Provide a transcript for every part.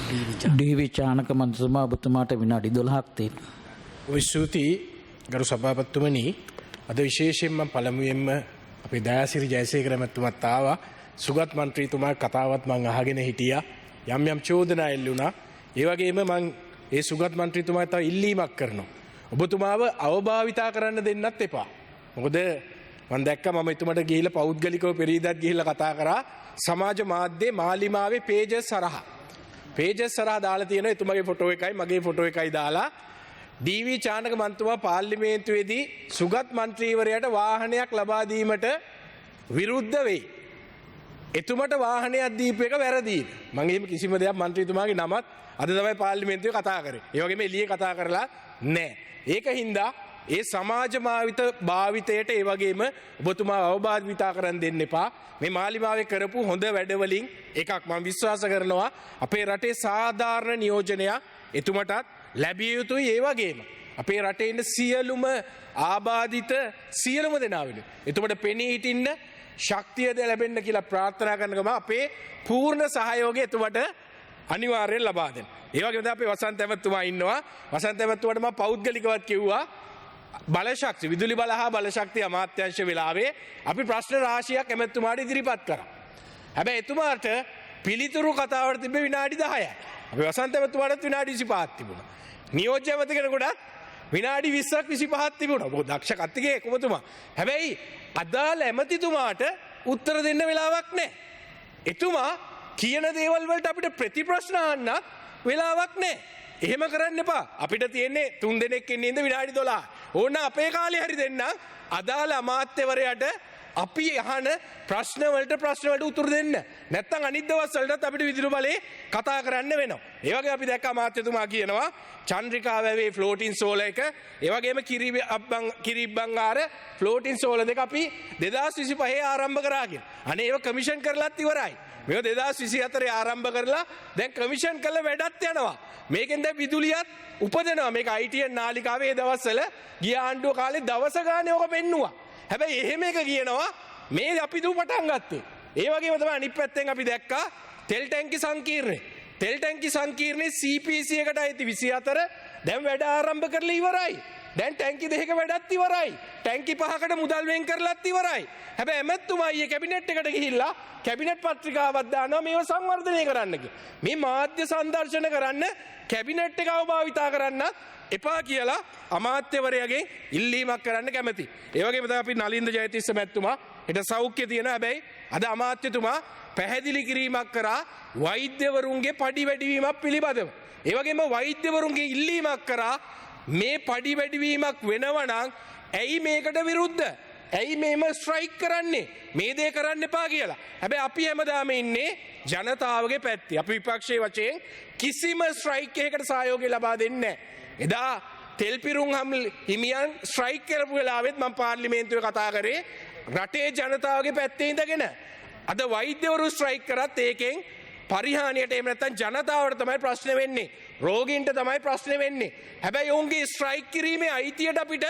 ඩීවී චානක මන්ත්‍රතුමා ඔබතුමාට විනාඩි 12ක් තියෙනවා. ස්තුතියි ගරු සභාපතිතුමනි. අද විශේෂයෙන්ම පළමුවෙන්ම අපේ දයාසිරි ජයසේකර මැතිතුමත් ආවා. සුගත් මන්ත්‍රීතුමා කතාවත් මම අහගෙන හිටියා. යම් චෝදනා එල්ලුණා. ඒ වගේම මම ඒ සුගත් මන්ත්‍රීතුමාට තව ඉල්ලීමක් කරනවා. ඔබතුමාව අවභාවිතා කරන්න දෙන්නත් එපා. මොකද මම දැක්කා මම එතුමට ගිහිල්ලා පෞද්ගලිකව පෙරීදත් ගිහිල්ලා කතා කරා සමාජ මාධ්‍යයේ මාලිමාවේ පේජස් හරහා දාලා තියෙනවා එතුමගේ ෆොටෝ එකයි මගේ ෆොටෝ එකයි දාලා ඩීවී චානක මන්ත්‍රීතුමා පාර්ලිමේන්තුවේදී සුගත් මන්ත්‍රීවරයාට වාහනයක් ලබා දීමට විරුද්ධ වෙයි. එතුමට වාහනයක් දීපු එක වැරදි. මම එහෙම කිසිම දෙයක් මන්ත්‍රීතුමාගේ නමත් අද තමයි පාර්ලිමේන්තුවේ කතා කරේ. ඒ වගේම එළියේ කතා කරලා නැහැ. ඒකින්ද ඒ සමාජ භාවිතයට ඒ වගේම ඔබතුමා අවබෝධිතා කරන් දෙන්න එපා. මේ මාලිමාවේ කරපු හොඳ වැඩවලින් එකක් මම විශ්වාස කරනවා අපේ රටේ සාධාරණ නියෝජනයක් එතුමටත් ලැබිය යුතුයි. ඒ වගේම අපේ රටේ ඉන්න සියලුම ආබාධිත සියලුම දෙනා වෙනුවෙන් එතුමට පෙනී හිටින්න ශක්තියද ලැබෙන්න කියලා ප්‍රාර්ථනා කරන ගම අපේ පූර්ණ සහයෝගය එතුමට අනිවාර්යෙන් ලබා දෙන්න. ඒ වගේම තමයි අපේ වසන්ත ඇමතුමා ඉන්නවා. වසන්ත ඇමතුමාට මම පෞද්ගලිකවත් කිව්වා බලශක්ති විදුලි බල හා බලශක්ති අමාත්‍යාංශ වෙලාවේ අපි ප්‍රශ්න රාශියක් ඇමතුමාට ඉදිරිපත් කරා. හැබැයි එතුමාට පිළිතුරු කතාවට තිබ්බේ විනාඩි 10යි. අපි වසන්ත ඇමතුමාට විනාඩි 25ක් තිබුණා. නියෝජ්‍ය ඇමති කෙනෙකුට විනාඩි 20ක් 25ක් තිබුණා. මොකද දක්ෂ කත්තිගේ කොමතුමා. හැබැයි අදාළ ඇමතිතුමාට උත්තර දෙන්න වෙලාවක් නැහැ. එතුමා කියන දේවල් වලට අපිට ප්‍රතිප්‍රශ්න අහන්න වෙලාවක් නැහැ. එහෙම කරන්න එපා. අපිට තියෙන්නේ 3 දෙනෙක් ඉන්නේ ඉඳ විනාඩි 12. ඕන අපේ කාලේ හරි දෙන්න අදාළ අමාත්‍යවරයාට අපි අහන ප්‍රශ්න වලට උත්තර දෙන්න. නැත්තම් අනිත් දවස් වලටත් අපිට විදුලි බලේ කතා කරන්න වෙනවා. ඒ වගේ අපි දැක්ක අමාත්‍යතුමා කියනවා චන්ද්‍රිකා වැවේ ෆ්ලෝටින් සෝලර් එක, ඒ වගේම කිරිබ්බංගාර ෆ්ලෝටින් සෝලර් දෙක අපි 2025 ආරම්භ කරා කියලා. අනේ ඒව කමිෂන් කරලත් ඉවරයි. මේක 2024 ආරම්භ කරලා දැන් කමිෂන් කළ වැඩත් යනවා. මේකෙන් දැන් විදුලියත් උපදිනවා. මේක ITN නාලිකාවේ ඒ දවස්වල ගිය ආණ්ඩුව කාලේ දවස ගානේ ඔක පෙන්නුවා. හැබැයි එහෙම එක කියනවා මේ අපි දු පටන් ගත්තේ. ඒ වගේම තමයි අනිත් පැත්තෙන් අපි දැක්කා තෙල් ටැංකි සංකීර්ණේ. තෙල් ටැංකි සංකීර්ණේ CPC එකට අයිති 24 දැන් වැඩ ආරම්භ කරලා ඉවරයි. දැන් ටැංකි දෙකක වැඩත් ඉවරයි. ටැංකි 5කට මුදල් වෙන් කරලත් ඉවරයි. හැබැයි එමෙතුමා ඊයේ කැබිනට් එකට ගිහිල්ලා කැබිනට් පත්‍රිකාවක් දානවා මේව සංවර්ධනය කරන්න කියලා. මේ මාධ්‍ය සංදර්ශන කරන්න කැබිනට් එක අවභාවිතා කරන්න එපා කියලා අමාත්‍යවරයාගෙන් ඉල්ලීමක් කරන්න කැමති. ඒ වගේම තමයි අපි නලින්ද ජයතිස්ස මැතිතුමා ඊට සෞඛ්‍ය තියෙනවා. හැබැයි අද අමාත්‍යතුමා පැහැදිලි කිරීමක් කරා වෛද්‍යවරුන්ගේ පඩි වැඩිවීමක් පිළිබඳව. ඒ වගේම වෛද්‍යවරුන්ගේ ඉල්ලීමක් කරා මේ පඩි වැඩිවීමක් වෙනවා නම් ඇයි මේකට විරුද්ධ? ඇයි මේම ස්ට්‍රයික් කරන්නේ? මේ දේ කරන්න එපා කියලා. හැබැයි අපි හැමදාම ඉන්නේ ජනතාවගේ පැත්තේ. අපි විපක්ෂයේ වශයෙන් කිසිම ස්ට්‍රයික් එකකට සහයෝගය ලබා දෙන්නේ නැහැ. එදා තෙල්පිරුම් හිමියන් ස්ට්‍රයික් කරපු වෙලාවෙත් මම පාර්ලිමේන්තුවේ කතා කරේ රටේ ජනතාවගේ පැත්තේ ඉඳගෙන. අද වෛද්‍යවරු ස්ට්‍රයික් කරත් ඒකෙන් පරිහානියට එහෙම නැත්නම් ජනතාවට තමයි ප්‍රශ්න වෙන්නේ. රෝගීන්ට තමයි ප්‍රශ්න වෙන්නේ. හැබැයි ඔවුන්ගේ ස්ට්‍රයික් කිරීමේ අයිතියට අපිට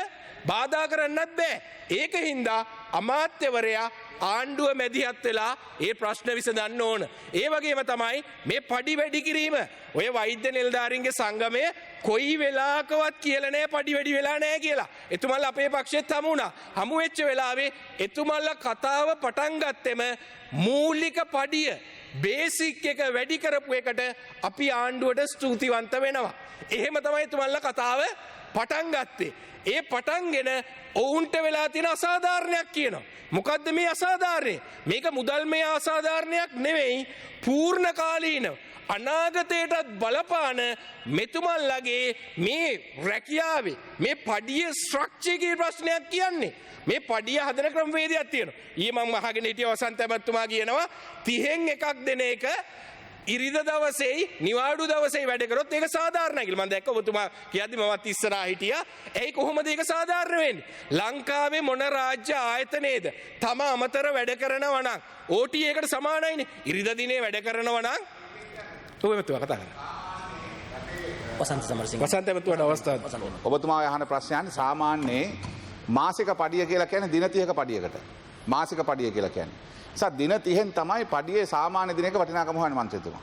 බාධා කරන්නත් බෑ. ඒකින්ද අමාත්‍යවරයා ආණ්ඩුව මැදිහත් වෙලා ඒ ප්‍රශ්න විසඳන්න ඕන. ඒ වගේම තමයි මේ පඩි වැඩි කිරීම. ඔය වෛද්‍ය නිලධාරීන්ගේ සංගමය කොයි වෙලාවකවත් කියලා නෑ පඩි වැඩි වෙලා නෑ කියලා. එතුමල්ලා අපේ පක්ෂෙත් හමු වුණා. හමු වෙච්ච වෙලාවේ එතුමල්ලා කතාව පටන් ගත්තෙම මූලික පඩිය බේසික් එක වැඩි කරපු එකට අපි ආණ්ඩුවට ස්තුතිවන්ත වෙනවා. එහෙම තමයි එතුමල්ලා කතාව පටන් ගත්තේ. ඒ පටන්ගෙන ඔවුන්ට වෙලා තියෙන අසාධාරණයක් කියනවා. මොකද්ද මේ අසාධාරණය? මේක මුදල්මය අසාධාරණයක් නෙවෙයි. පූර්ණ කාලීන අනාගතයටත් බලපාන මෙතුමල්ලගේ මේ රැකියාවේ මේ පඩිය ස්ට්‍රක්චර් එකේ ප්‍රශ්නයක් කියන්නේ. මේ පඩිය හදන ක්‍රමවේදයක් තියෙනවා. ඊයේ මම අහගෙන හිටිය වසන්ත ඇමතුමා කියනවා 30න් එකක් දෙන එක ඉරිද දවසේයි නිවාඩු දවසේයි වැඩ කරොත් ඒක සාධාරණයි කියලා. මම දැක්ක ඔබතුමා කියද්දි මමත් ඉස්සරහා හිටියා. ඒයි කොහොමද ඒක සාධාරණ වෙන්නේ? ලංකාවේ මොන රාජ්‍ය ආයතනයේද තම අමතර වැඩ කරනවා නම් OT එකට සමානයිනේ. ඉරිද දිනේ වැඩ කරනවා නම් ඔබතුමා කතා කරා. වසන්ත සමරසිංහ වසන්ත ඇමතුමාට අවස්ථාව. ඔබතුමා අහන ප්‍රශ්නයන් සාමාන්‍යයෙන් මාසික පඩිය කියලා කියන්නේ දින 30ක පඩියකට. මාසික පඩිය කියලා කියන්නේ. දින 30න් තමයි පඩියේ සාමාන්‍ය දිනයක වටිනාකම හොයන මන්ත්‍රීතුමා.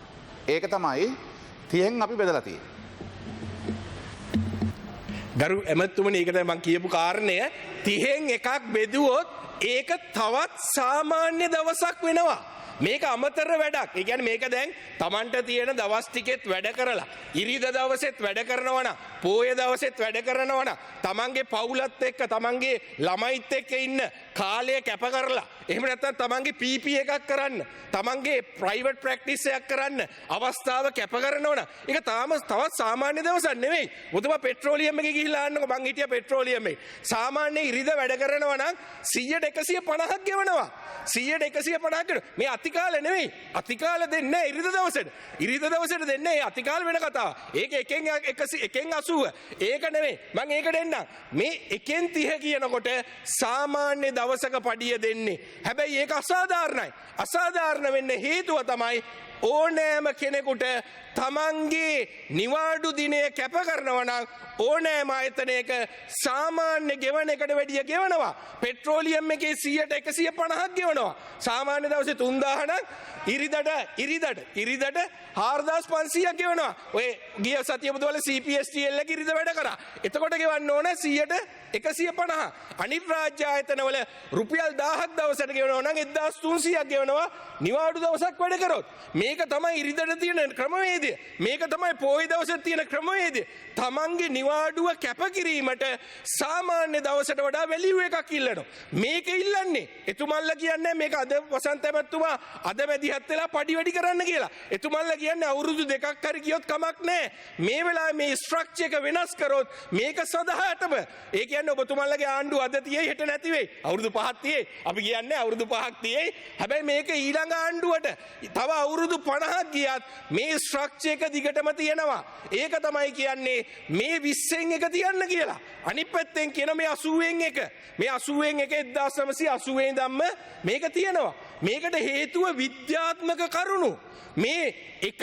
ඒක තමයි 30න් අපි බෙදලා තියෙන්නේ. ගරු ඇමතුමනි ඒකට මම කියපු කාරණය 30න් එකක් බෙදුවොත් ඒක තවත් සාමාන්‍ය දවසක් වෙනවා. මේක අමතර වැඩක්. ඒ කියන්නේ මේක දැන් Tamanට තියෙන දවස් ටිකෙත් වැඩ කරලා ඉරිදා දවසෙත් වැඩ කරනවා නම් පෝය දවසෙත් වැඩ කරනවා නම් Tamanගේ පවුලත් එක්ක Tamanගේ ළමයිත් එක්ක ඉන්න කාලය කැප කරලා එහෙම නැත්නම් Tamanගේ PP එකක් කරන්න Tamanගේ ප්‍රයිවට් ප්‍රැක්ටිස් එකක් කරන්න අවස්ථාව කැප කරනවා නම් ඒක තවත් සාමාන්‍ය දවසක් නෙවෙයි. මුතුම පෙට්‍රෝලියම් එකේ ගිහිල්ලා ආන්නකො මං හිටියා පෙට්‍රෝලියම් එකේ. සාමාන්‍ය ඉරිදා වැඩ කරනවා නම් 100ට 150ක් ගෙවනවා. 100ට 150ක් ගෙවනවා. මේ අතිකාල නෙවෙයි. අතිකාල දෙන්නේ නැහැ ඉරිදා දවසට. ඉරිදා දවසට දෙන්නේ අතිකාල වෙන කතාව. ඒක එකෙන් 80. ඒක නෙවෙයි. මම ඒක දෙන්නම්. මේ එකෙන් 30 කියනකොට සාමාන්‍ය දවසක පඩිය දෙන්නේ. හැබැයි ඒක අසාධාරණයි. අසාධාරණ වෙන්න හේතුව තමයි ඕනෑම කෙනෙකුට තමන්ගේ නිවාඩු දිනය කැප කරනවා නම් ඕනෑම ආයතනයක සාමාන්‍ය ගෙවන එකට වැඩිය ගෙවනවා. පෙට්‍රෝලියම් එකේ 100ට 150ක් ගෙවනවා. සාමාන්‍ය දවසේ 3000 නම් ඉරිදට 4500ක් ගෙවනවා. ඔය ගිය සතිය බුදුවල CPSTL එක ඉරිද වැඩ කරා. එතකොට ගෙවන්න ඕන 100ට 150. අනිත් රාජ්‍ය ආයතනවල රුපියල් 1000ක් දවසට ගෙවනවා නම් 1300ක් ගෙවනවා නිවාඩු දවසක් වැඩ කරොත්. මේක තමයි ඉරිදට තියෙන ක්‍රමවේදය. මේක තමයි පොයි දවසේ තියෙන ක්‍රමවේදය. තමන්ගේ නිවාඩුව කැප කිරීමට සාමාන්‍ය දවසට වඩා වැලියු එකක් ඉල්ලනවා. මේක ඉල්ලන්නේ එතුමන්ලා කියන්නේ මේක අද වසන්ත ඇමතුමා අද මැදිහත් වෙලා පඩි වැඩි කරන්න කියලා. එතුමන්ලා කියන්නේ අවුරුදු දෙකක් හරි ගියොත් කමක් නැහැ. මේ වෙලාවේ මේ ස්ට්‍රක්චර් එක වෙනස් කරොත් මේක සදාටම ඒ කියන්නේ ඔබතුමන්ලාගේ ආණ්ඩුව අද තියෙයි හෙට නැති වෙයි. අවුරුදු 5ක් තියෙයි. අපි කියන්නේ අවුරුදු 5ක් තියෙයි. හැබැයි මේක ඊළඟ ආණ්ඩුවට තව අවුරුදු 50ක් ගියත් මේ ස්ට්‍රක්චර් එක දිගටම තියෙනවා. ඒක තමයි කියන්නේ මේ 20න් එක තියන්න කියලා. අනිත් පැත්තෙන් කියන මේ 80න් එක. මේ 80න් එක 1980 ඉඳන්ම මේක තියෙනවා. මේකට හේතුව විද්‍යාත්මක කරුණු. මේ එක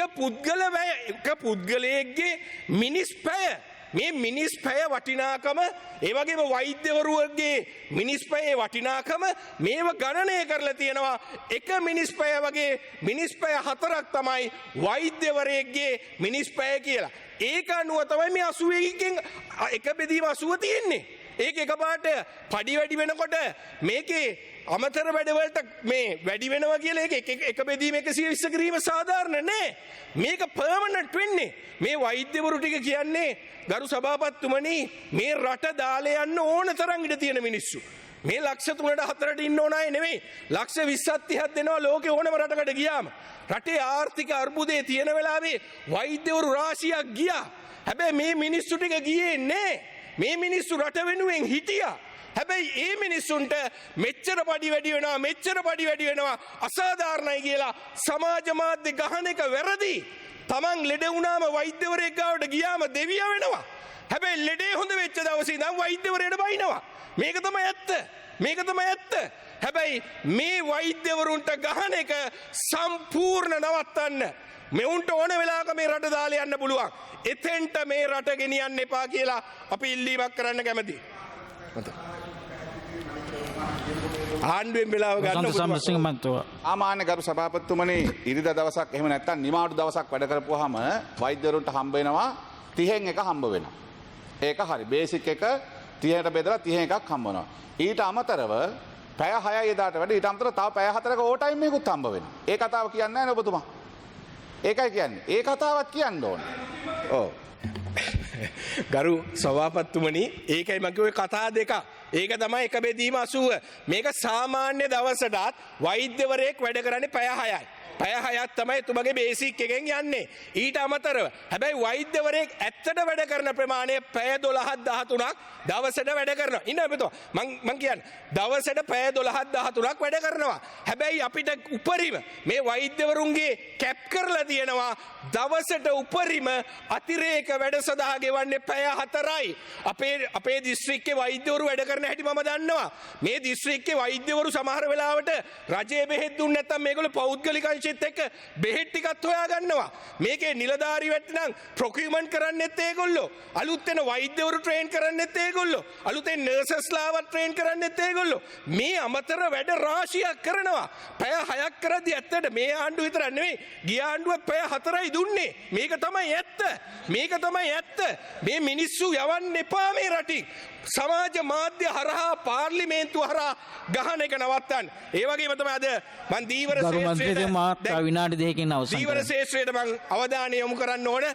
පුද්ගලයෙක්ගේ මිනිස් පැය මේ මිනිස් පැය වටිනාකම ඒ වගේම වෛද්‍යවරුන්ගේ මිනිස් පැයේ වටිනාකම මේව ගණනය කරලා තියෙනවා. එක මිනිස් පැය වගේ මිනිස් පැය 4ක් තමයි වෛද්‍යවරයෙක්ගේ මිනිස් පැය කියලා. ඒක අනුව තමයි මේ 81කින් එක බෙදීම 80 තියෙන්නේ. ඒක එකපාරට පඩි වැඩි වෙනකොට මේකේ අමතර වැඩවලට මේ වැඩි වෙනවා කියලා එක බෙදීම 120 කිරීම සාධාරණ නෑ. මේක පර්මනන්ට් වෙන්නේ. මේ වෛද්‍යවරු ටික කියන්නේ ගරු සභාපතිතුමනි මේ රට දාලා යන්න ඕන තරම් ඉඩ තියෙන මිනිස්සු. මේ ලක්ෂ 3ට 4ට ඉන්න ඕන අය නෙවෙයි. ලක්ෂ 20ක් 30ක් දෙනවා ලෝකේ ඕනම රටකට ගියාම. රටේ ආර්ථික අර්බුදේ තියෙන වෙලාවේ වෛද්‍යවරු රාශියක් ගියා. හැබැයි මේ මිනිස්සු ටික ගියේ නෑ. මේ මිනිස්සු රට වෙනුවෙන් හිටියා. හැබැයි ඒ මිනිස්සුන්ට මෙච්චර පඩි වැඩි වෙනවා අසාධාරණයි කියලා සමාජ මාධ්‍ය ගහන එක වැරදි. තමන් ලෙඩ වුණාම වෛද්‍යවරයෙක් ගාවට ගියාම දෙවියා වෙනවා. හැබැයි ලෙඩේ හොඳ වෙච්ච දවසේ ඉඳන් වෛද්‍යවරයට බයිනවා. මේක තමයි ඇත්ත. හැබැයි මේ වෛද්‍යවරුන්ට ගහන එක සම්පූර්ණ නවත්තන්න මෙවුන්ට ඕන වෙලාවක මේ රට දාලා යන්න පුළුවන්. එතෙන්ට මේ රට ගෙනියන්න එපා කියලා අපි ඉල්ලීමක් කරන්න කැමතියි. ආණ්ඩුවෙන් වෙලාව ගන්න සම්සිංහ මන්තුවා. ආමාන්‍ය ගරු සභාපතිතුමනි ඉරිදා දවසක් එහෙම නැත්නම් නිමාඩු දවසක් වැඩ කරපුවාම වෛද්‍යවරුන්ට හම්බ වෙනවා 30න් එක හම්බ වෙනවා. ඒක හරි. බේසික් එක 30ට බෙදලා 30 එකක් හම්බ වෙනවා. ඊට අමතරව පැය 6යි එදාට වැඩි ඊට අමතරව තව පැය 4ක ඕවර් ටයිම් එකකුත් හම්බ වෙනවා. ඒ කතාව කියන්නේ නැහැ නේ ඔබතුමා. ඒකයි කියන්නේ. ඒ කතාවත් කියන්න ඕනේ. ඔව්. ගරු සභාපතිතුමනි ඒකයි මම කිව්වේ කතා දෙක. ඒක තමයි එක බෙදීම 80. මේක සාමාන්‍ය දවසටත් වෛද්‍යවරයෙක් වැඩ කරන්නේ පැය 6යි. පැය 6ක් තමයි තුමගේ බේසික් එකෙන් යන්නේ. ඊට අමතරව හැබැයි වෛද්‍යවරයෙක් ඇත්තට වැඩ කරන ප්‍රමාණය පැය 12ක් 13ක් දවසට වැඩ කරනවා. ඉන්න ඔබතුමා මං කියන්නේ දවසට පැය 12ක් 13ක් වැඩ කරනවා. හැබැයි අපිට උපරිම මේ වෛද්‍යවරුන්ගේ කැප් කරලා තියෙනවා දවසට උපරිම අතිරේක වැඩ සඳහා ගෙවන්නේ පැය 4යි. අපේ දිස්ත්‍රික්කේ වෛද්‍යවරු වැඩ කරන හැටි මම දන්නවා. මේ දිස්ත්‍රික්කේ වෛද්‍යවරු සමහර වෙලාවට රජයේ බෙහෙත් දුන්නේ නැත්නම් මේගොල්ලෝ පෞද්ගලික අංශ ආරංචිත් එක්ක බෙහෙත් ටිකත් හොයා ගන්නවා. මේකේ නිලධාරි වැට්ටනම් ප්‍රොකියුමන්ට් කරන්නෙත් ඒගොල්ලෝ. අලුත් වෙන වෛද්‍යවරු ට්‍රේන් කරන්නෙත් ඒගොල්ලෝ. අලුතෙන් නර්සස්ලාවත් ට්‍රේන් කරන්නෙත් ඒගොල්ලෝ. මේ අමතර වැඩ රාශියක් කරනවා. පැය 6ක් කරද්දී ඇත්තට මේ ආණ්ඩුව විතර නෙවෙයි ගිය ආණ්ඩුව පැය 4යි දුන්නේ. මේක තමයි ඇත්ත. මේක තමයි ඇත්ත. මේ මිනිස්සු යවන්න එපා මේ රටින්. සමාජ මාධ්‍ය හරහා පාර්ලිමේන්තුව හරහා ගහන එක නවත්තන්න. ඒ වගේම තමයි අද මන් දීවර ගරු මන්ත්‍රීතුමා විනාඩි දෙකකින් අවසන් දීවර කරන්න. ශේෂ්ත්‍රයට මං අවධානය යොමු කරන්න ඕන.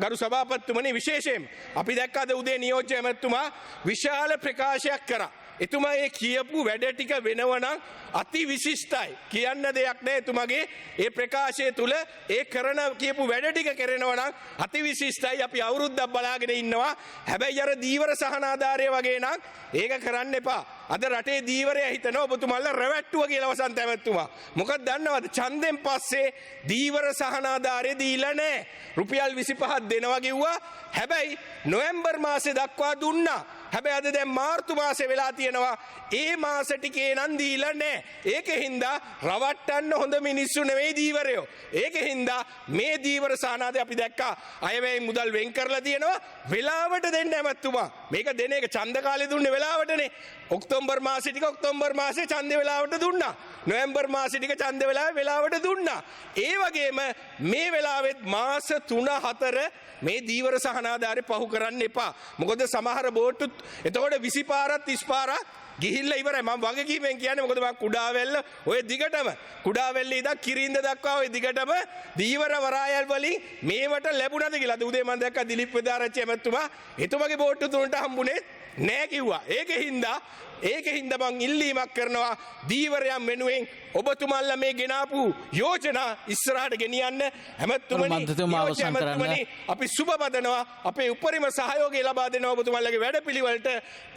ගරු සභාපතිතුමනි විශේෂයෙන් අපි දැක්ක අද උදේ නියෝජ්‍ය ඇමතුමා විශාල ප්‍රකාශයක් කරා. එතුමා ඒ කියපු වැඩ ටික වෙනවනම් අති විශිෂ්ටයි. කියන්න දෙයක් නැහැ එතුමගේ ඒ ප්‍රකාශය තුල ඒ කරන කියපු වැඩ ටික කරනවා නම් අති විශිෂ්ටයි. අපි අවුරුද්දක් බලාගෙන ඉන්නවා. හැබැයි අර දීවර සහනාධාරය වගේ නම් ඒක කරන්න එපා. අද රටේ දීවරය හිතනවා ඔබතුමාලා රැවට්ටුව කියලා වසන්ත ඇමතුමා. මොකද දන්නවද ඡන්දෙන් පස්සේ දීවර සහනාධාරය දීලා නැහැ. රුපියල් 25ක් දෙනවා කිව්වා. හැබැයි නොවැම්බර් මාසේ දක්වා දුන්නා. හැබැයි අද දැන් මාර්තු මාසේ වෙලා තියෙනවා. ඒ මාස ටිකේ නම් දීලා නැහැ. ඒකෙන් රවට්ටන්න හොඳ මිනිස්සු නෙවෙයි දීවරයෝ. ඒකෙන් මේ දීවර සහනාධාරය අපි දැක්කා. අයවැය මුදල් වෙන් කරලා තියෙනවා. වෙලාවට දෙන්න ඇමතුමා. මේක දෙන එක ඡන්ද කාලේ දුන්නේ වෙලාවටනේ. ඔක්තෝබර් මාසේ ටික ඔක්තෝබර් මාසේ ඡන්දේ වෙලාවට දුන්නා. නොවැම්බර් මාසේ ටික ඡන්ද වෙලාවට දුන්නා. ඒ වගේම මේ වෙලාවෙත් මාස 3-4 මේ දීවර සහනාධාරය පහු කරන්න එපා. මොකද සමහර බෝට්ටුත් එතකොට 20 පාරක් 30 පාරක් ගිහිල්ලා ඉවරයි. මම වගකීමෙන් කියන්නේ මොකද මම කුඩාවැල්ල ඔය දිගටම කුඩාවැල්ල ඉඳන් කිරින්ද දක්වා ඔය දිගටම දීවර වරායල් වලින් මේවට ලැබුණාද කියලා. අද උදේ මම දැක්කා දිලිප් වෙදාරච්චි ඇමතුමා එතුමගේ බෝට්ටු තුනට හම්බුනේ නෑ කිව්වා. ඒකෙන් මං ඉල්ලීමක් කරනවා දීවරයන් වෙනුවෙන් ඔබතුමාලා මේ ගෙනාපු යෝජනා ඉස්සරහට ගෙනියන්න. ඇමතුමනි අපි සුබ බදනවා. අපේ උපරිම සහයෝගය ලබා දෙනවා ඔබතුමාලගේ වැඩපිළිවෙලට.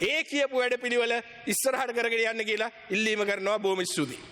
ඒ කියපු වැඩපිළිවෙල ඉස්සරහට කරගෙන යන්න කියලා ඉල්ලීම කරනවා. බොහොම ස්තුතියි.